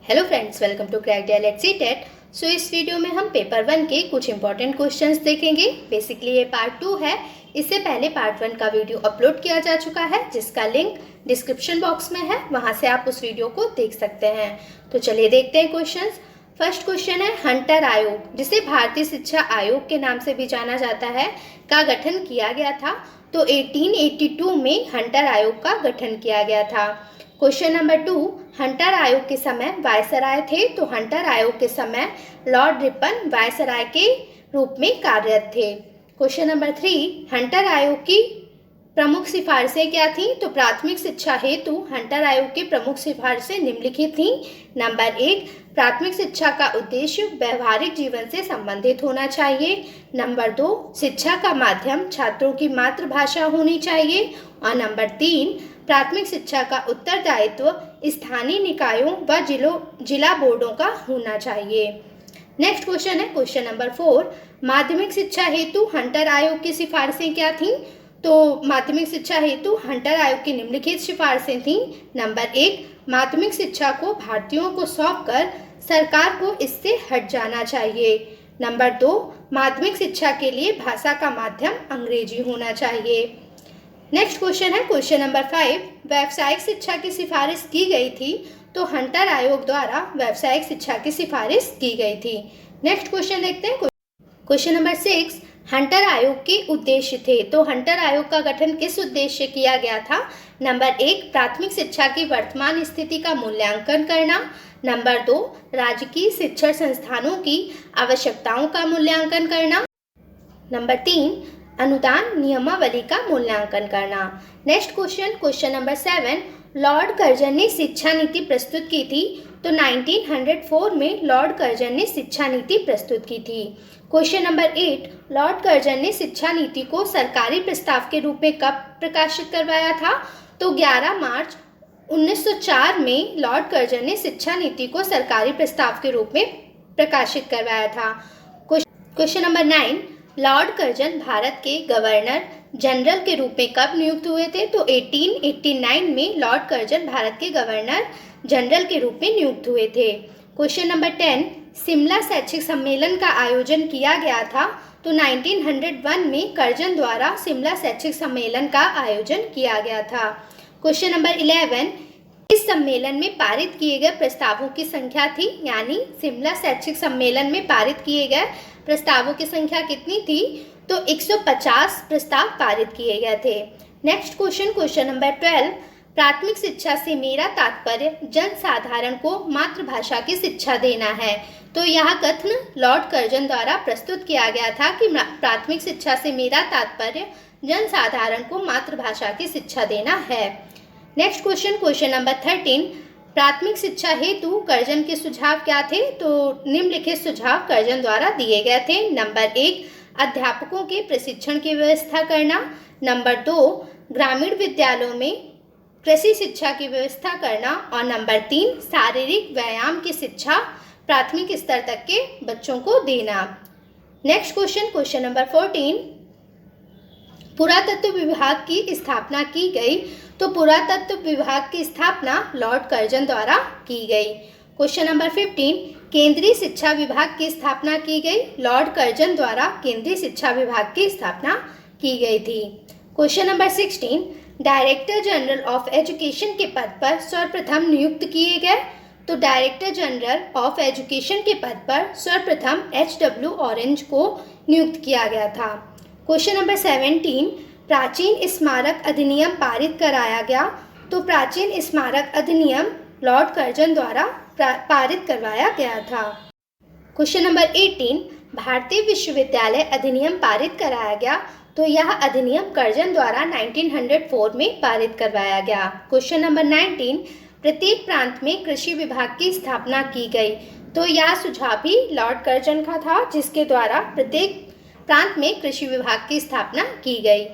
Hello friends, welcome to crack डायलेक्सी TET. So इस video में हम पेपर 1 के कुछ इंपॉर्टेंट क्वेश्चंस देखेंगे। बेसिकली ये पार्ट 2 है। इससे पहले पार्ट 1 का वीडियो अपलोड किया जा चुका है, जिसका लिंक डिस्क्रिप्शन बॉक्स में है, वहां से आप उस वीडियो को देख सकते हैं। तो चलिए देखते हैं क्वेश्चंस। फर्स्ट क्वेश्चन है, हंटर आयोग, जिसे भारतीय शिक्षा आयोग के नाम से भी जाना जाता है, का गठन किया गया था। तो 1882 में हंटर आयोग का गठन किया गया था। क्वेश्चन नंबर 2, हंटर आयोग के समय वायसराय थे। तो हंटर आयोग के समय लॉर्ड रिपन वायसराय के रूप में कार्यरत थे। क्वेश्चन नंबर 3, हंटर आयोग की प्रमुख सिफारिशें क्या थीं? तो प्राथमिक शिक्षा हेतु हंटर आयोग की प्रमुख सिफारिशें निम्नलिखित थीं। नंबर 1, प्राथमिक शिक्षा का उद्देश्य व्यवहारिक जीवन से संबंधित होना चाहिए। नंबर 2, शिक्षा का माध्यम छात्रों की मातृभाषा होनी चाहिए। और नंबर 3, प्राथमिक शिक्षा का उत्तरदायित्व स्थानीय निकायों व जिला बोर्डों का होना चाहिए। नेक्स्ट क्वेश्चन है क्वेश्चन नंबर 4, माध्यमिक शिक्षा हेतु हंटर आयोग की सिफारिशें क्या थीं? तो माध्यमिक शिक्षा हेतु हंटर आयोग की निम्नलिखित सिफारिशें थीं। नंबर 1, माध्यमिक शिक्षा को भारतीयों को सौंपकर सरकार को इससे हट जाना चाहिए। नंबर 2, माध्यमिक शिक्षा के लिए भाषा का माध्यम अंग्रेजी होना चाहिए। नेक्स्ट क्वेश्चन है क्वेश्चन नंबर 5, व्यावसायिक शिक्षा की सिफारिश की गई थी। तो हंटर आयोग द्वारा व्यावसायिक शिक्षा की सिफारिश की गई थी। नेक्स्ट क्वेश्चन देखते हैं क्वेश्चन नंबर 6, हंटर आयोग के उद्देश्य थे। तो हंटर आयोग का गठन किस उद्देश्य किया गया था? नंबर 1, प्राथमिक शिक्षा की वर्तमान स्थिति का मूल्यांकन करना। नंबर 2, राजकीय शिक्षण संस्थानों की आवश्यकताओं का मूल्यांकन करना। नंबर 3, अनुदान नियमावली का मूल्यांकन करना। Next question number 7, Lord Curzon ने शिक्षा नीति प्रस्तुत की थी। तो 1904 में लॉर्ड कर्जन ने शिक्षा नीति प्रस्तुत की थी। क्वेश्चन नंबर 8, लॉर्ड कर्जन ने शिक्षा नीति को सरकारी प्रस्ताव के रूप में कब प्रकाशित करवाया था? तो 11 मार्च 1904 में लॉर्ड कर्जन ने शिक्षा नीति को सरकारी प्रस्ताव के रूप में प्रकाशित करवाया था। Question number 9, Lord Curzon Bharat के गवर्नर जनरल के रूप में कब नियुक्त हुए थे? तो 1889 में लॉर्ड कर्जन भारत के गवर्नर जनरल के रूप में नियुक्त हुए थे। क्वेश्चन नंबर 10, शिमला शैक्षिक सम्मेलन का आयोजन किया गया था। तो 1901 में कर्जन द्वारा शिमला शैक्षिक सम्मेलन का आयोजन किया गया था। क्वेश्चन नंबर 11, इस सम्मेलन में पारित किए गए प्रस्तावों की संख्या थी, यानी शिमला शैक्षिक सम्मेलन में पारित किए गए प्रस्तावों की संख्या कितनी थी? तो 150 प्रस्ताव पारित किए गए थे। नेक्स्ट क्वेश्चन नंबर 12, प्राथमिक शिक्षा से मेरा तात्पर्य जनसाधारण को मातृभाषा की शिक्षा देना है। तो यह कथन लॉर्ड कर्जन द्वारा प्रस्तुत किया गया था कि प्राथमिक शिक्षा से मेरा तात्पर्य जनसाधारण को मातृभाषा की शिक्षा देना है। नेक्स्ट क्वेश्चन नंबर 13, प्राथमिक शिक्षा हेतु कर्जन के सुझाव क्या थे? तो निम्नलिखित सुझाव कर्जन द्वारा दिए गए थे। नंबर 1, अध्यापकों के प्रशिक्षण की व्यवस्था करना। नंबर 2, ग्रामीण विद्यालयों में कृषि शिक्षा की व्यवस्था करना। और नंबर 3, शारीरिक व्यायाम की शिक्षा प्राथमिक स्तर तक के बच्चों को देना। नेक्स्ट क्वेश्चन नंबर 14, पुरातत्व विभाग की स्थापना की गई। तो पुरातत्व विभाग की स्थापना लॉर्ड कर्जन द्वारा की गई। क्वेश्चन नंबर 15, केंद्रीय शिक्षा विभाग की स्थापना की गई। लॉर्ड कर्जन द्वारा केंद्रीय शिक्षा विभाग की स्थापना की गई थी। Question number 16, director general of education के पद पर सर्वप्रथम नियुक्त किए गए। तो डायरेक्टर जनरल ऑफ एजुकेशन के पद पर सर्वप्रथम H.W. ऑरेंज को नियुक्त किया गया था। क्वेश्चन नंबर 17, प्राचीन स्मारक अधिनियम पारित कराया गया। तो प्राचीन स्मारक अधिनियम लॉर्ड कर्जन द्वारा पारित करवाया गया था। क्वेश्चन नंबर 18, भारतीय विश्वविद्यालय अधिनियम पारित कराया गया। तो यह अधिनियम कर्जन द्वारा 1904 में पारित करवाया गया। क्वेश्चन नंबर 19, प्रत्येक प्रांत में कृषि विभाग की स्थापना की गई। तो यह सुझाव भी लॉर्ड कर्जन का था, जिसके द्वारा प्रत्येक प्रांत में कृषि विभाग की स्थापना की गई।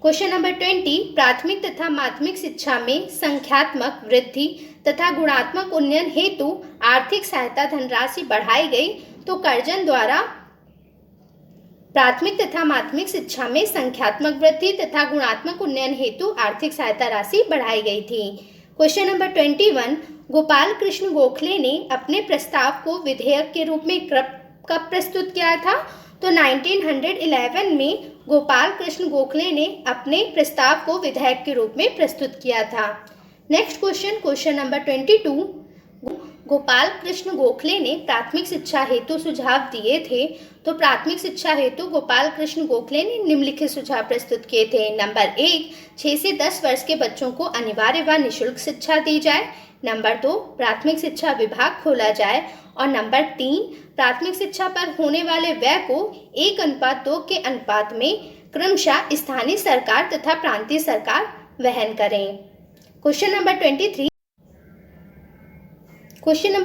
क्वेश्चन नंबर 20, प्राथमिक तथा माध्यमिक शिक्षा में संख्यात्मक वृद्धि तथा गुणात्मक उन्नयन हेतु आर्थिक सहायता धनराशि बढ़ाई गई। तो कर्जन द्वारा प्राथमिक तथा माध्यमिक शिक्षा में संख्यात्मक वृद्धि तथा गुणात्मक उन्नयन हेतु आर्थिक सहायता राशि बढ़ाई गई थी। क्वेश्चन नंबर 21, गोपाल कृष्ण गोखले ने अपने प्रस्ताव को विधेयक के रूप में कब प्रस्तुत किया था? तो 1911 में गोपाल कृष्ण गोखले ने अपने प्रस्ताव को विधेयक के रूप में प्रस्तुत किया था। Next question, question number 22, Gopal Krishna Gokhale ने प्राथमिक शिक्षा हेतु सुझाव दिए थे। तो प्राथमिक शिक्षा हेतु गोपाल कृष्ण गोखले ने निम्नलिखित सुझाव प्रस्तुत किए थे। नंबर 1, 6 से 10 वर्ष के बच्चों को अनिवार्य व निःशुल्क शिक्षा दी जाए। नंबर 2, प्राथमिक शिक्षा विभाग खोला जाए। और नंबर 3, प्राथमिक शिक्षा पर होने वाले व्यय को 1:2 के अनुपात में क्रमशः स्थानीय सरकार तथा प्रांतीय सरकार वहन करें। क्वेश्चन नंबर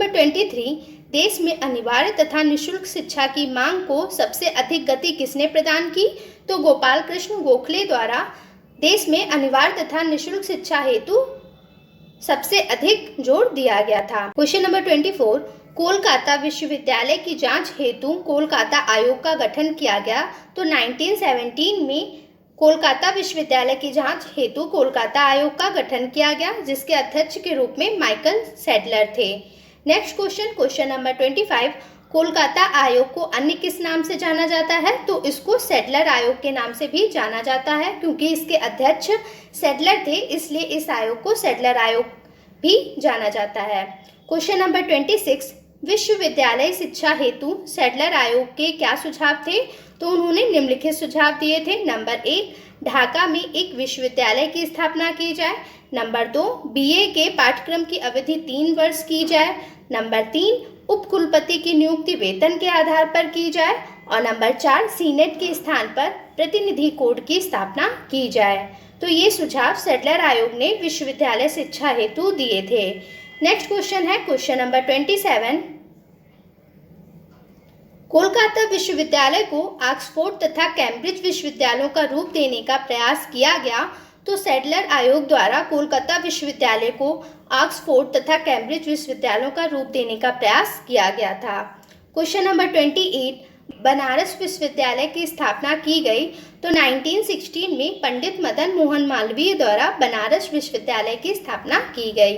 23, देश में अनिवार्य तथा निःशुल्क शिक्षा की मांग को सबसे अधिक गति किसने प्रदान की? तो गोपाल कृष्ण गोखले द्वारा देश में अनिवार्य तथा निःशुल्क शिक्षा हेतु सबसे अधिक जोर दिया गया था। क्वेश्चन नंबर 24, कोलकाता विश्वविद्यालय की जांच हेतु कोलकाता आयोग का गठन किया गया। तो 1917 में कोलकाता विश्वविद्यालय की जांच हेतु कोलकाता आयोग का गठन किया गया, जिसके अध्यक्ष के रूप में माइकल सैडलर थे। Next question, question number 25, Kolkata आयोग को अन्य किस नाम से जाना जाता है? तो इसको सैडलर आयोग के नाम से भी जाना जाता है, क्योंकि इसके अध्यक्ष सैडलर थे, इसलिए इस आयोग को सैडलर आयोग भी जाना जाता है। क्वेश्चन नंबर 26, विश्वविद्यालय शिक्षा हेतु सैडलर आयोग के क्या सुझाव थे? तो उन्होंने निम्नलिखित सुझाव दिए थे। नंबर 1, ढाका में एक विश्वविद्यालय की स्थापना की जाए। नंबर 2, बीए के पाठ्यक्रम की अवधि 3 वर्ष की जाए। नंबर 3, उपकुलपति की नियुक्ति वेतन के आधार पर की जाए। और नंबर 4, सीनेट के स्थान पर प्रतिनिधि कोड की स्थापना की जाए। तो ये सुझाव सैडलर आयोग ने विश्वविद्यालय शिक्षा हेतु दिए थे। नेक्स्ट क्वेश्चन है क्वेश्चन नंबर 27, कोलकाता विश्वविद्यालय को ऑक्सफोर्ड तथा कैम्ब्रिज विश्वविद्यालयों का रूप देने का प्रयास किया गया। तो सैडलर आयोग द्वारा कोलकाता विश्वविद्यालय को ऑक्सफोर्ड तथा कैम्ब्रिज विश्वविद्यालयों का रूप देने का प्रयास किया गया था। क्वेश्चन नंबर 28, बनारस विश्वविद्यालय की स्थापना की गई। तो 1916 में पंडित मदन मोहन मालवीय द्वारा बनारस विश्वविद्यालय की स्थापना की गई।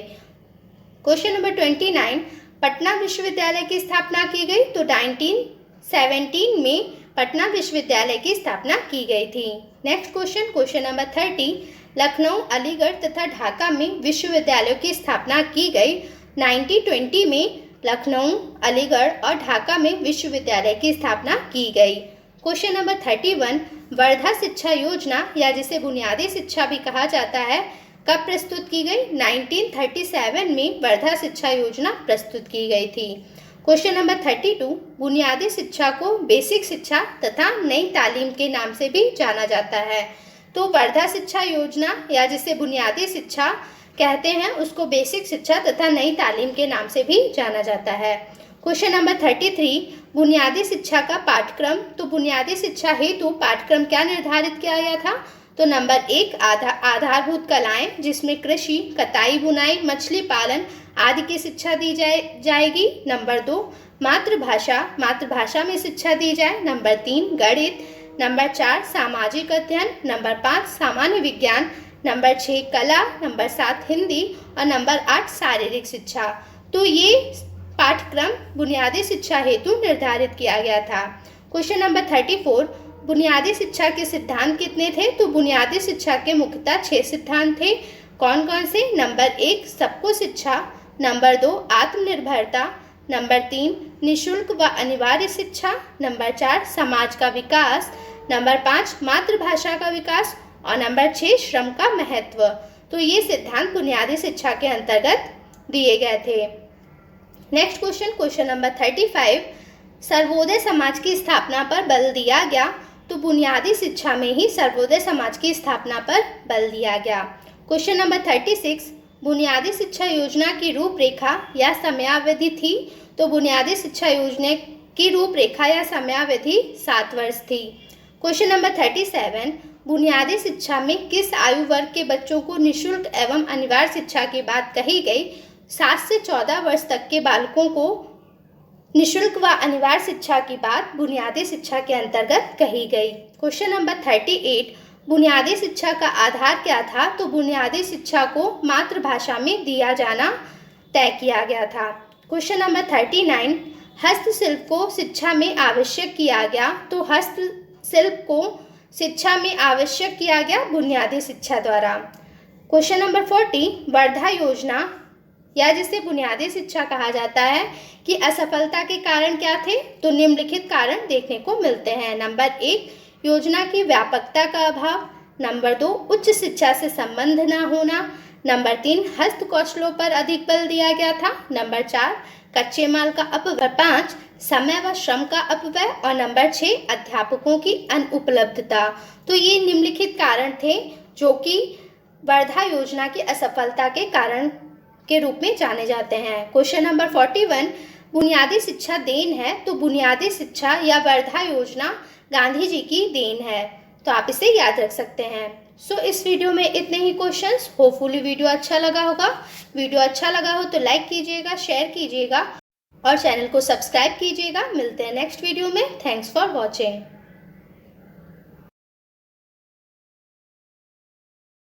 क्वेश्चन नंबर 29, पटना विश्वविद्यालय की स्थापना की गई। तो 1917 में पटना विश्वविद्यालय की स्थापना की गई थी। Next question, question number 30, Lucknow, Aligarh तथा ढाका में विश्वविद्यालयों की स्थापना की गई। 1920 में लखनऊ, अलीगढ़ और ढाका में विश्वविद्यालय की स्थापना की गई। क्वेश्चन नंबर 31, वर्धा शिक्षा योजना या जिसे बुनियादी शिक्षा भी कहा जाता है कब प्रस्तुत की गई? 1937 में वर्धा शिक्षा योजना प्रस्तुत की गई थी। क्वेश्चन नंबर 32, बुनियादी शिक्षा को बेसिक शिक्षा तथा नई तालीम के नाम से भी जाना जाता है। तो वर्धा शिक्षा योजना या जिसे बुनियादी शिक्षा कहते हैं उसको बेसिक शिक्षा तथा नई तालीम के नाम से भी जाना जाता है। क्वेश्चन नंबर 33, बुनियादी शिक्षा का पाठ्यक्रम। तो बुनियादी शिक्षा हेतु पाठ्यक्रम क्या निर्धारित किया गया था? तो नंबर 1, आधारभूत कलाएं, जिसमें कृषि, कताई बुनाई, मछली पालन आदि की शिक्षा दी जाएगी। नंबर 2, मातृभाषा में शिक्षा दी जाए। नंबर 3, गणित। नंबर 4, सामाजिक अध्ययन। नंबर 5, सामान्य विज्ञान। नंबर 6, कला। नंबर 7, हिंदी। और नंबर 8, शारीरिक शिक्षा। तो ये पाठ्यक्रम बुनियादी शिक्षा हेतु निर्धारित किया गया था। क्वेश्चन नंबर 34, बुनियादी शिक्षा के सिद्धांत कितने थे? तो बुनियादी शिक्षा के मुख्यतः 6 सिद्धांत थे। कौन कौन से? नंबर 1, सबको शिक्षा। नंबर 2, आत्मनिर्भरता। नंबर 3, निःशुल्क व अनिवार्य शिक्षा। नंबर 4, समाज का विकास। नंबर 5, मातृभाषा का विकास। और नंबर 6, श्रम का महत्व। तो ये सिद्धांत बुनियादी शिक्षा के अंतर्गत दिए गए थे। Next question, question number 35, Sarvodaya समाज की स्थापना पर बल दिया गया। तो बुनियादी शिक्षा में ही सर्वोदय समाज की स्थापना पर बल दिया गया। क्वेश्चन नंबर 36, बुनियादी शिक्षा योजना की रूपरेखा या समयावधि थी। तो बुनियादी शिक्षा योजना की रूपरेखा या समयावधि 7 वर्ष थी। क्वेश्चन नंबर 37, बुनियादी शिक्षा में किस आयु वर्ग के बच्चों को निःशुल्क एवं अनिवार्य शिक्षा की बात कही गई? 7 से 14 वर्ष तक के बालकों को निःशुल्क व अनिवार्य शिक्षा की बात बुनियादी शिक्षा के अंतर्गत कही गई। क्वेश्चन नंबर 38, बुनियादी शिक्षा का आधार क्या था? तो बुनियादी शिक्षा को मातृभाषा में दिया जाना तय किया गया था। क्वेश्चन नंबर 39, हस्तशिल्प को शिक्षा में आवश्यक किया गया। तो हस्तशिल्प को शिक्षा में आवश्यक किया गया बुनियादी शिक्षा द्वारा। क्वेश्चन नंबर 40, वर्धा योजना या जिसे बुनियादी शिक्षा कहा जाता है कि असफलता के कारण क्या थे? तो निम्नलिखित कारण देखने को मिलते हैं। नंबर 1, योजना की व्यापकता का अभाव। नंबर 2, उच्च शिक्षा से संबंध न होना। नंबर 3, हस्त कौशलों पर अधिक बल दिया गया था। नंबर 4, कच्चे माल का अपव्यय। 5, समय व श्रम का अपव्यय। और नंबर 6, अध्यापकों की अनुपलब्धता। तो ये निम्नलिखित कारण थे जो कि वर्धा योजना की असफलता के कारण के रूप में जाने जाते हैं। क्वेश्चन नंबर 41, बुनियादी शिक्षा देन है। तो बुनियादी शिक्षा या वर्धा योजना गांधी जी की देन है। तो आप इसे याद रख सकते हैं। इस वीडियो में इतने ही क्वेश्चंस। होपफुली वीडियो अच्छा लगा होगा। वीडियो अच्छा लगा हो तो लाइक कीजिएगा, शेयर कीजिएगा और चैनल को सब्सक्राइब कीजिएगा। मिलते हैं नेक्स्ट वीडियो में। Thanks for watching.